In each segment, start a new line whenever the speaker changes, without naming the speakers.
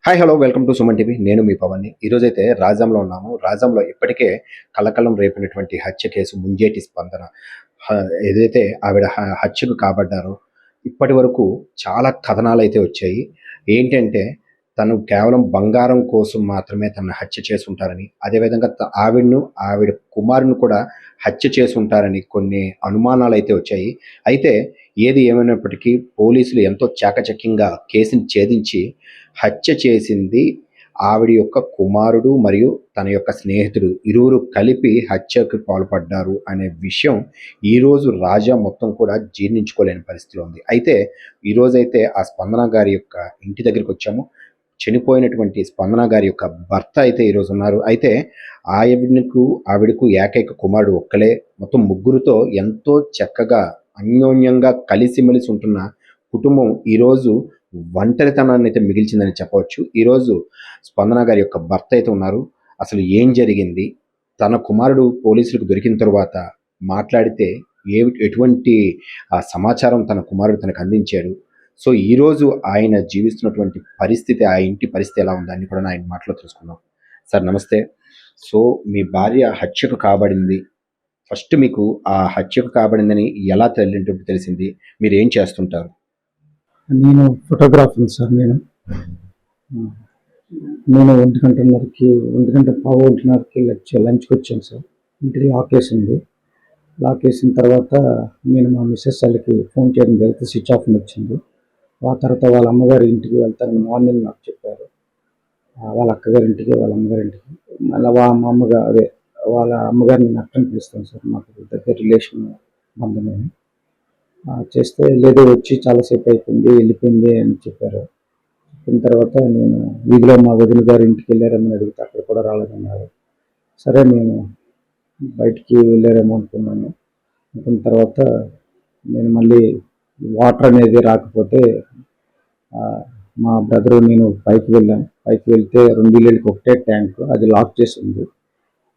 Hi hello welcome to Suman TV. నేను మీ పవన్ని. ఈరోజైతే రాజాంలో ఉన్నాము. రాజాంలో ఇప్పటికే కలకలం రేపినటువంటి హత్య కేసు ముంజేటి స్పందన. హ ఏదైతే ఆవిడ హత్యకు కాబడ్డారో ఇప్పటి వరకు చాలా కథనాలైతే వచ్చాయి. ఏంటంటే తను కేవలం బంగారం కోసం మాత్రమే తనని హత్య చేసుంటారని, అదేవిధంగా ఆవిడ కుమారుడిని కూడా హత్య చేసుంటారని కొన్ని అనుమానాలైతే వచ్చాయి. అయితే ఏది ఏమైనప్పటికీ పోలీసులు ఎంతో చాకచక్యంగా కేసుని ఛేదించి హత్య చేసింది ఆవిడ యొక్క కుమారుడు మరియు తన యొక్క స్నేహితుడు ఇరువురు కలిపి హత్యకు పాల్పడ్డారు అనే విషయం ఈరోజు రాజా మొత్తం కూడా జీర్ణించుకోలేని పరిస్థితిలో ఉంది. అయితే ఈరోజైతే ఆ స్పందన గారి యొక్క ఇంటి దగ్గరికి వచ్చాము. చనిపోయినటువంటి స్పందన గారి యొక్క భర్త అయితే ఈరోజు ఉన్నారు. అయితే ఆవిడకు ఏకైక కుమారుడు ఒక్కలే. మొత్తం ముగ్గురితో ఎంతో చక్కగా అన్యోన్యంగా కలిసిమెలిసి ఉంటున్న కుటుంబం ఈరోజు ఒంటరితనాన్ని అయితే మిగిల్చిందని చెప్పవచ్చు. ఈరోజు స్పందన గారి యొక్క భర్త అయితే ఉన్నారు. అసలు ఏం జరిగింది, తన కుమారుడు పోలీసులకు దొరికిన తర్వాత మాట్లాడితే ఎటువంటి సమాచారం తన కుమారుడు తనకు అందించాడు. సో ఈరోజు ఆయన జీవిస్తున్నటువంటి పరిస్థితి, ఆ ఇంటి పరిస్థితి ఎలా ఉందని కూడా ఆయన మాటలో తెలుసుకుందాం. సార్ నమస్తే. సో మీ భార్య హత్యకు కాబడింది. ఫస్ట్ మీకు ఆ హత్యకు కాబడిందని ఎలా తెలిసింది? మీరు ఏం చేస్తుంటారు?
నేను ఫోటోగ్రాఫర్ని సార్. నేను 1:30కి లంచ్కి వచ్చాను సార్. ఇంటికి లాక్ వేసింది. లాక్ వేసిన తర్వాత నేను మా మిస్సెస్ వాళ్ళకి ఫోన్ చేయడం జరిగితే స్విచ్ ఆఫ్ అని వచ్చింది. ఆ తర్వాత వాళ్ళ అమ్మగారి ఇంటికి వెళ్తానని మార్నింగ్ నాకు చెప్పారు. వాళ్ళ అక్కగారి ఇంటికి, వాళ్ళ అమ్మగారి ఇంటికి. మళ్ళీ వాళ్ళ అమ్మగారిని నట్టని పిలుస్తాను సార్. మాకు దగ్గర రిలేషన్ బంధమే. చేస్తే లేదు, వచ్చి చాలాసేపు అయిపోయింది, వెళ్ళిపోయింది అని చెప్పారు. చెప్పిన తర్వాత నేను వీధిలో మా వదిన గారి ఇంటికి వెళ్ళారని అడిగితే అక్కడ కూడా రాలేదన్నారు. సరే నేను బయటికి వెళ్ళారేమో అనుకున్నాను. అనుకున్న తర్వాత నేను మళ్ళీ వాటర్ అనేది రాకపోతే మా బ్రదరు నేను పైకి వెళ్ళాను. పైకి వెళ్తే 2 ఇళ్ళకి ఒకటే ట్యాంక్, అది లాక్ చేసి ఉంది.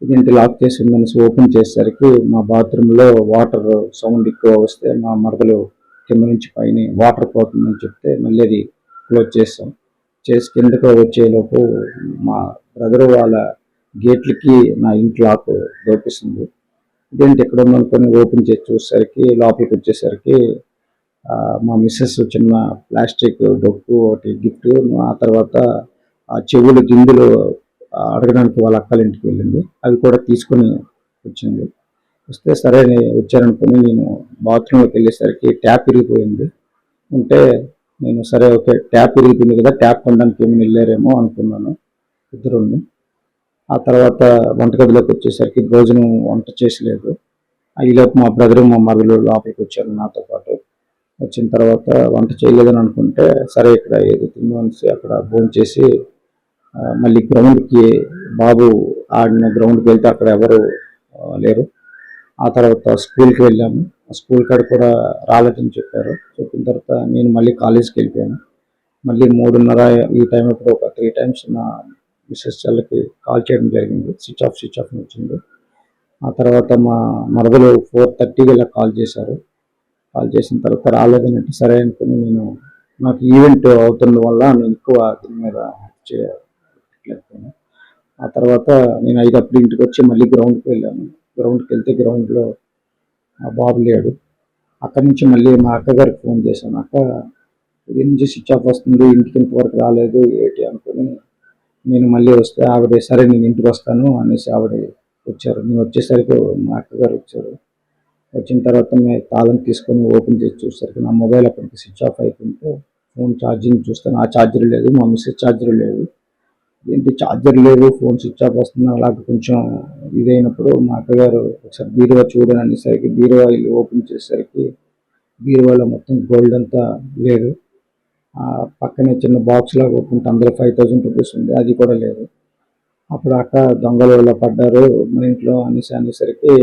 ఇదేంటి లాక్ చేసి ఉందనేసి ఓపెన్ చేసేసరికి మా బాత్రూంలో వాటర్ సౌండ్ ఎక్కువ వస్తే మా మరదలు కింద నుంచి పైన వాటర్ పోతుందని చెప్తే మళ్ళీ అది క్లోజ్ చేసాం. చేసి కిందకు వచ్చేలోపు మా బ్రదరు వాళ్ళ గేట్లకి నా ఇంటి లాక్ దోపిస్తుంది. ఇదేంటి ఎక్కడ ఉందనుకొని ఓపెన్ చేసి చూసేసరికి లోపలికి వచ్చేసరికి మా మిస్సెస్ చిన్న ప్లాస్టిక్ డొక్కు ఒకటి గిఫ్ట్, ఆ తర్వాత ఆ చెవులు గిందులు అడగడానికి వాళ్ళ అక్కల ఇంటికి వెళ్ళింది. అవి కూడా తీసుకొని వచ్చింది. వస్తే సరే వచ్చారనుకుని నేను బాత్రూంలోకి వెళ్ళేసరికి ట్యాప్ ఇరిగిపోయింది. ఉంటే నేను సరే ఓకే, ట్యాప్ ఇరిగిపోయింది కదా, ట్యాప్ కొనడానికి ఏమైనా వెళ్ళారేమో అనుకున్నాను ఇద్దరుని. ఆ తర్వాత వంటగదిలోకి వచ్చేసరికి భోజనం వంట చేసలేదు. ఈలోపు మా బ్రదరు మా మరదలు లోపలికి వచ్చారు నాతో పాటు. వచ్చిన తర్వాత వంట చేయలేదని అనుకుంటే సరే ఇక్కడ ఏదో తినేసి అక్కడ భోజనం చేసి మళ్ళీ గ్రౌండ్కి బాబు ఆడిన గ్రౌండ్కి వెళ్తే అక్కడ ఎవరు లేరు. ఆ తర్వాత స్కూల్కి వెళ్ళాము. స్కూల్ కాడ కూడా రాలేదని చెప్పారు. చెప్పిన తర్వాత నేను మళ్ళీ కాలేజీకి వెళ్ళిపోయాను. మళ్ళీ 3:30 ఈ టైం అప్పుడు ఒక 3 టైమ్స్ నా మిస్సెస్ వాళ్ళకి కాల్ చేయడం జరిగింది. స్విచ్ ఆఫ్ అని వచ్చింది. ఆ తర్వాత మా మరదలు 4:30కి ఇలా కాల్ చేశారు. కాల్ చేసిన తర్వాత రాలేదనంటే సరే అనుకుని నాకు ఈవెంట్ అవుతున్న వల్ల నేను ఎక్కువ దీని మీద చేయలేకపోయాను. ఆ తర్వాత నేను 5 అప్పుడు ఇంటికి వచ్చి మళ్ళీ గ్రౌండ్కి వెళ్ళాను. గ్రౌండ్కి వెళ్తే గ్రౌండ్లో ఆ బాబు లేడు. అక్కడి నుంచి మళ్ళీ మా అక్కగారికి ఫోన్ చేశాను. అక్క ఇది నుంచి స్విచ్ ఆఫ్ వస్తుంది, ఇంటికి ఇంతవరకు రాలేదు ఏంటి అనుకుని నేను మళ్ళీ వస్తే ఆవిడ సరే నేను ఇంటికి వస్తాను అనేసి ఆవిడ వచ్చారు. నేను వచ్చేసరికి మా అక్కగారు వచ్చారు. వచ్చిన తర్వాత నేను తాళం తీసుకొని ఓపెన్ చేసి చూసేసరికి నా మొబైల్ అక్కడికి స్విచ్ ఆఫ్ అయిపోతే ఫోన్ ఛార్జింగ్ చూస్తే నా ఛార్జర్ లేదు, మా మిస్సెస్ ఛార్జర్ లేదు. ఏంటి ఛార్జర్ లేదు, ఫోన్ స్విచ్ ఆఫ్ వస్తుంది, అలాగే కొంచెం ఇదైనప్పుడు మా అక్కగారు ఒకసారి బీరువా చూడని అనేసరికి బీరువా ఓపెన్ చేసేసరికి బీరువాలో మొత్తం గోల్డ్ అంతా లేదు. పక్కనే చిన్న బాక్స్ లాగా ఓపెన్ అందులో 5,000 రూపీస్ ఉంది, అది కూడా లేదు. అప్పుడు అక్క దొంగలు వల్ల పడ్డారు మన ఇంట్లో అనేసరికి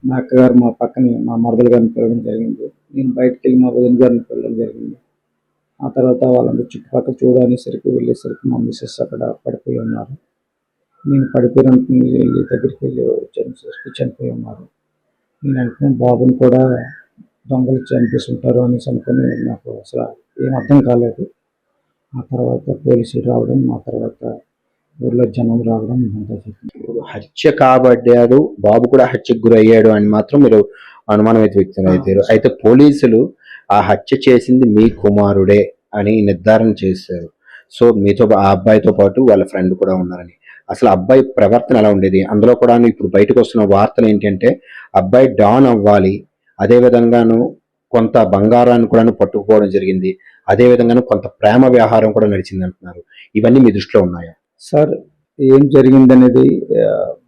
మా అక్కగారు మా పక్కనే మా మరదలు గారిని పిలవడం జరిగింది. నేను బయటకు వెళ్ళి మా వదిన గారిని పిలవడం జరిగింది. ఆ తర్వాత వాళ్ళందరూ చుట్టుపక్కల చూడనేసరికి వెళ్ళేసరికి మా మిస్సెస్ అక్కడ పడిపోయి ఉన్నారు. నేను పడిపోయిన వెళ్ళి దగ్గరికి వెళ్ళి వచ్చేసరికి చనిపోయి ఉన్నారు. నేను అనుకున్న బాబుని కూడా దొంగలు చంపేసి ఉంటారు అనేసి అనుకుని నాకు అసలు ఏం అర్థం కాలేదు. ఆ తర్వాత పోలీసులు రావడం, ఆ తర్వాత ఊర్లో జనం రావడం ఇదంతా జరిగింది.
ఇప్పుడు హత్య కాబడ్డాడు, బాబు కూడా హత్యకు గురయ్యాడు అని మాత్రం మీరు అనుమానం అయితే వ్యక్తం అవుతారు. అయితే పోలీసులు ఆ హత్య చేసింది మీ కుమారుడే అని నిర్ధారణ చేశారు. సో మీతో ఆ అబ్బాయితో పాటు వాళ్ళ ఫ్రెండ్ కూడా ఉన్నారని. అసలు అబ్బాయి ప్రవర్తన ఎలా ఉండేది? అందులో కూడా ఇప్పుడు బయటకు వస్తున్న వార్తలు ఏంటంటే అబ్బాయి డాన్ అవ్వాలి, అదే విధంగాను కొంత బంగారాన్ని కూడా పట్టుకుపోవడం జరిగింది, అదే విధంగాను కొంత ప్రేమ వ్యవహారం కూడా నడిచింది అంటున్నారు. ఇవన్నీ మీ దృష్టిలో ఉన్నాయా?
సార్, ఏం జరిగిందనేది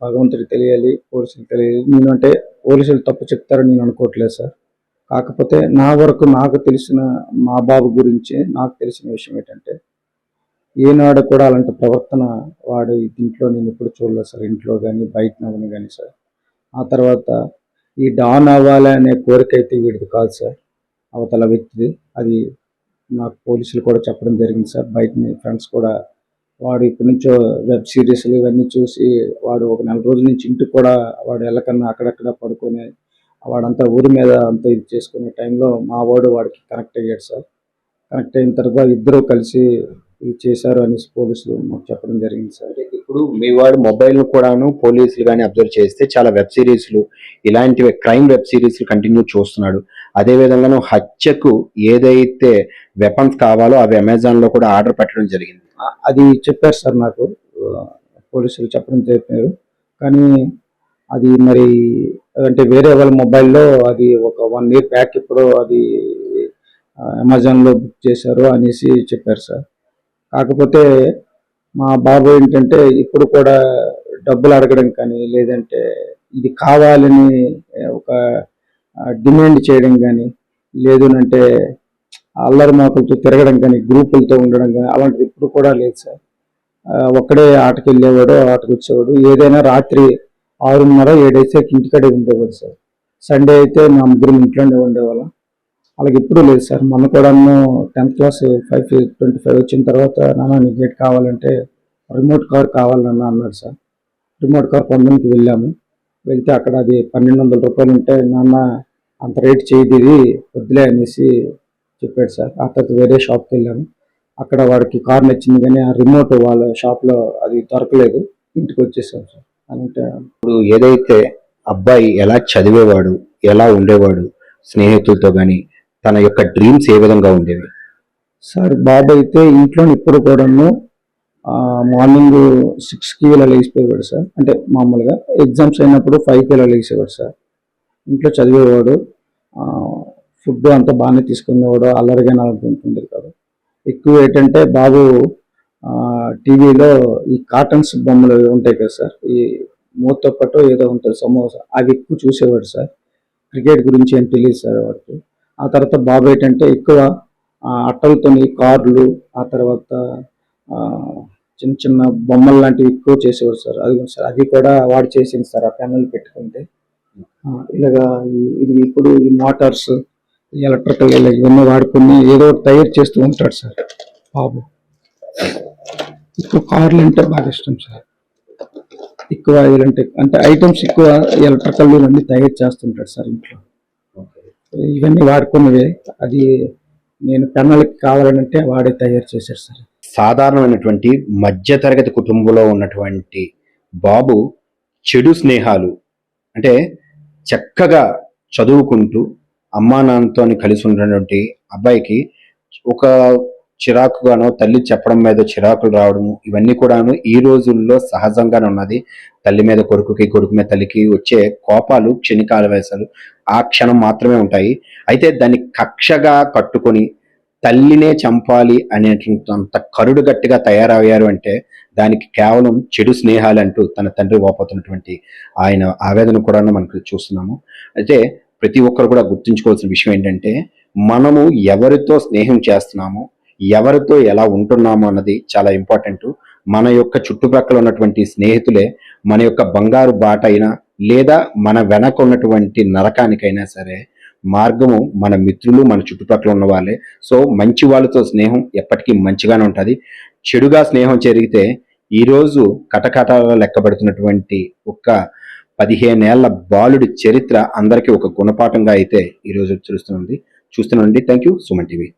భగవంతుడికి తెలియాలి, పోలీసులకు తెలియాలి. నేను అంటే పోలీసులు తప్పు చెప్తారని నేను అనుకోవట్లేదు సార్. కాకపోతే నా వరకు నాకు తెలిసిన మా బాబు గురించి నాకు తెలిసిన విషయం ఏంటంటే, ఏనాడు కూడా అలాంటి ప్రవర్తన వాడు ఇంట్లో నేను ఎప్పుడు చూడలేదు సార్. ఇంట్లో కానీ బయట కానీ సార్. ఆ తర్వాత ఈ డాన్ అవ్వాలి అనే కోరిక అయితే వీడిది కాదు సార్, అవతల వ్యక్తిది. అది నాకు పోలీసులు కూడా చెప్పడం జరిగింది సార్. బయట ఫ్రెండ్స్ కూడా వాడు ఇప్పటి నుంచో వెబ్ సిరీస్లు ఇవన్నీ చూసి వాడు ఒక 4 రోజుల నుంచి ఇంటికి కూడా వాడు వెళ్ళకన్నా అక్కడక్కడ పడుకొని వాడంతా ఊరి మీద అంతా ఇది చేసుకునే టైంలో మా వాడు వాడికి కనెక్ట్ అయ్యాడు సార్. కనెక్ట్ అయిన తర్వాత ఇద్దరు కలిసి ఇది చేశారు అనేసి పోలీసులు మాకు చెప్పడం జరిగింది సార్.
ఇప్పుడు మీ వాడు మొబైల్ కూడాను పోలీసులు కానీ అబ్జర్వ్ చేస్తే చాలా వెబ్ సిరీస్లు, ఇలాంటివి క్రైమ్ వెబ్ సిరీస్లు కంటిన్యూ చూస్తున్నాడు. అదే విధంగా హత్యకు ఏదైతే వెపన్స్ కావాలో అవి అమెజాన్లో కూడా ఆర్డర్ పెట్టడం జరిగింది.
అది చెప్పారు సార్ నాకు, పోలీసులు చెప్పడం చెప్పారు. కానీ అది మరి అంటే వేరే వాళ్ళ మొబైల్లో అది ఒక 1 year బ్యాక్ ఎప్పుడో అది అమెజాన్లో బుక్ చేశారు అనేసి చెప్పారు సార్. కాకపోతే మా బాబు ఏంటంటే ఇప్పుడు కూడా డబ్బులు అడగడం కానీ, లేదంటే ఇది కావాలని ఒక డిమాండ్ చేయడం కానీ, లేదనంటే అల్లరి మోకలతో తిరగడం కానీ, గ్రూపులతో ఉండడం కానీ అలాంటిది ఇప్పుడు కూడా లేదు సార్. ఒక్కడే ఆటకి వెళ్ళేవాడు, ఆటకు వచ్చేవాడు. ఏదైనా రాత్రి 6:30, 7 అయితే ఇంటికాడే ఉండేవాడు సార్. సండే అయితే మా ముగ్గురు ఇంట్లోనే ఉండేవాళ్ళం. అలాగే ఎప్పుడూ లేదు సార్. మొన్న కూడా 10th క్లాస్ 5:25 వచ్చిన తర్వాత, నాన్న నీకు గేట్ కావాలంటే రిమోట్ కార్ కావాలన్నా అన్నాడు సార్. రిమోట్ కార్ కొనడానికి వెళ్ళాము. వెళ్తే అక్కడ అది 1200 రూపాయలు ఉంటే, నాన్న అంత రేట్ చేయదు ఇది వద్దులే అనేసి చెప్పాడు సార్. ఆ తర్వాత వేరే షాప్కి వెళ్ళాము. అక్కడ వాడికి కార్ నచ్చింది కానీ ఆ రిమోట్ వాళ్ళ షాప్లో అది దొరకలేదు. ఇంటికి వచ్చేసాం సార్. అంటే
ఇప్పుడు ఏదైతే అబ్బాయి ఎలా చదివేవాడు, ఎలా ఉండేవాడు స్నేహితులతో కానీ, తన యొక్క డ్రీమ్స్ ఏ విధంగా ఉండేవి?
సార్, బాబు అయితే ఇంట్లో ఇప్పుడు కూడాను మార్నింగ్ 6కి ఇలా లేచిపోయేవాడు సార్. అంటే మామూలుగా ఎగ్జామ్స్ అయినప్పుడు 5కి ఇలా లేచేవాడు సార్. ఇంట్లో చదివేవాడు, ఫుడ్ అంతా బాగానే తీసుకునేవాడు, అల్లరిగా ఉంటుంది కాదు. ఎక్కువ ఏంటంటే బాబు టీవీలో ఈ కార్టన్స్ బొమ్మలు ఉంటాయి కదా సార్, ఈ మూతో పాటు ఏదో ఉంటుంది సమోసా, అవి ఎక్కువ చూసేవాడు సార్. క్రికెట్ గురించి ఏం తెలియదు సార్ వాడికి. ఆ తర్వాత బాబు ఏంటంటే ఎక్కువ అట్టలతోని కార్లు, ఆ తర్వాత చిన్న చిన్న బొమ్మలు లాంటివి ఎక్కువ చేసేవాడు సార్. అది సార్, అది కూడా వాడు చేసింది సార్. ఆ పెన్నులు పెట్టుకుంటే ఇలాగా ఇది ఇప్పుడు ఈ మోటార్స్, ఎలక్ట్రికల్ ఇవన్నీ వాడుకొని ఏదో ఒకటి తయారు చేస్తూ ఉంటాడు సార్ బాబు. ఎక్కువ కార్లు అంటే బాగా ఇష్టం సార్. ఎక్కువ ఇలాంటి అంటే ఐటమ్స్ ఎక్కువ ఎలక్ట్రికల్ ఇవన్నీ తయారు చేస్తుంటాడు సార్ ఇంట్లో. ఇవన్నీ వాడుకున్నవే. అది నేను పెన్నులకి కావాలంటే వాడే తయారు చేశాడు సార్.
సాధారణమైనటువంటి మధ్యతరగతి కుటుంబంలో ఉన్నటువంటి బాబు చెడు స్నేహాలు, అంటే చక్కగా చదువుకుంటూ అమ్మా నాన్నతో కలిసి ఉన్నటువంటి అబ్బాయికి ఒక చిరాకుగానో తల్లి చెప్పడం మీద చిరాకులు రావడము, ఇవన్నీ కూడాను ఈ రోజుల్లో సహజంగానే ఉన్నది. తల్లి మీద కొడుకుకి, కొడుకు మీద తల్లికి వచ్చే కోపాలు క్షణికాల వేశాలు ఆ క్షణం మాత్రమే ఉంటాయి. అయితే దాన్ని కక్షగా కట్టుకొని తల్లినే చంపాలి అనేటంత కరుడు గట్టిగా తయారయ్యారు అంటే దానికి కేవలం చెడు స్నేహాలంటూ తన తండ్రి వాపోతున్నటువంటి ఆయన ఆవేదన కూడా మనకు చూస్తున్నాము. అయితే ప్రతి ఒక్కరు కూడా గుర్తుంచుకోవాల్సిన విషయం ఏంటంటే, మనము ఎవరితో స్నేహం చేస్తున్నామో, ఎవరితో ఎలా ఉంటున్నామో అన్నది చాలా ఇంపార్టెంట్. మన యొక్క చుట్టుప్రక్కల ఉన్నటువంటి స్నేహితులే మన యొక్క బంగారు బాట అయినా, లేదా మన వెనక ఉన్నటువంటి నరకానికైనా సరే మార్గము మన మిత్రులు, మన చుట్టుపక్కల ఉన్న వాళ్ళే. సో మంచి వాళ్ళతో స్నేహం ఎప్పటికీ మంచిగానే ఉంటుంది. చెడుగా స్నేహం జరిగితే ఈరోజు కటకటాల లెక్కబడుతున్నటువంటి ఒక 15 ఏళ్ల బాలుడి చరిత్ర అందరికీ ఒక గుణపాఠంగా అయితే ఈరోజు చూస్తూనే ఉంది. Thank you. సుమన్ టీవీ.